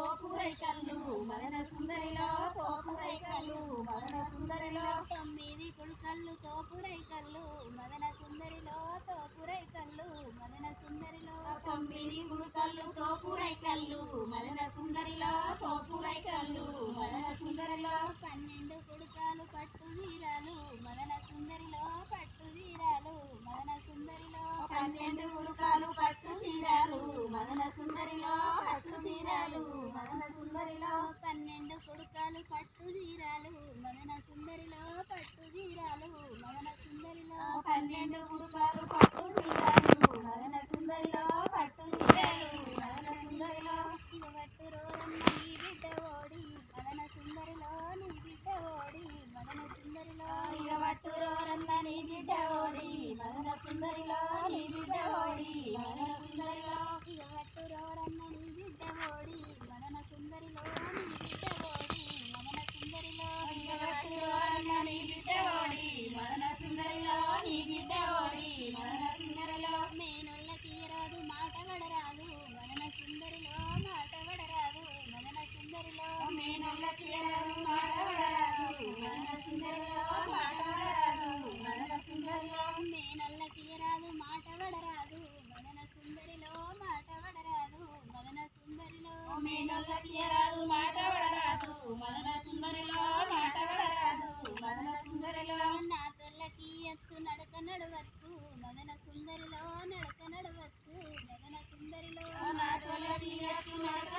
తోపురై కళ్ళు మదన సుందరిలో తోపురై కళ్ళు మదన సుందరిలో తొమ్మిది కొడుకళ్ళు తోపురై కళ్ళు మదన సుందరిలో తోపురై కళ్ళు మదన సుందరిలో తొమ్మిది గుడుకళ్ళు తోపురై కళ్ళు మదన సుందరిలో తోపురై కళ్ళు మదన సుందరిలో 12 కొడుకాలు పట్టు వీరాలు మదన సుందరిలో పట్టు వీరాలు మదన సుందరిలో 12 గుడుకాలు పట్టు చీరాలు మదన సుందరిలో పట్టు చీరాలు మదన సుందరిలో 12 కొడుకాలు పట్టు వీరాలు మదన సుందరిలో పట్టు వీరాలు మదన సుందరిలో 12 గుడుకాలు పట్టు చీరాలు మదన సుందరిలో పట్టు చీరాలు మదన సుందరిలో ఇగవట్టు రోరన్న నీ బిడ్డ ఓడి మదన సుందరిలో నీ బిడ్డ ఓడి మదన సుందరిలో ఇగవట్టు రోరన్న నీ బిడ్డ ఓడి మదన సుందరిలో నీ బిడ్డ ఓడి మదన సుందరిలో ఇగవట్టు రోరన్న నీ బిడ్డ ఓడి మదన సుందరిలో నీ బిడ్డ ఓడి మదన సుందరిలో ఇగవట్టు రోరన్న నీ బిడ్డ ఓడి మదన సుందరిలో నీ బిడ్డ ఓడి మదన సుందరిలో మేనొల్లకి రాదు మాట వడరాదు మదన సుందరిలో మాట వడరాదు మదన సుందరిలో మేనొల్లకి రాదు మాట వడరాదు మదన సుందరిలో మాట వడరాదు మదన సుందరిలో మేనొల్లకి రాదు మాట వడరాదు మదన సుందరిలో మాట వడరాదు మదన సుందరిలో మేనొల్లకి రాదు మాట వడరాదు మదన సుందరిలో మాట వడరాదు మదన సుందరిలో నా తొల్లకి అచ్చు నడక నడవచ్చు మదన సుందరిలో నడక నడవచ్చు మదన సుందరిలో నా తొలకి అచ్చు నడక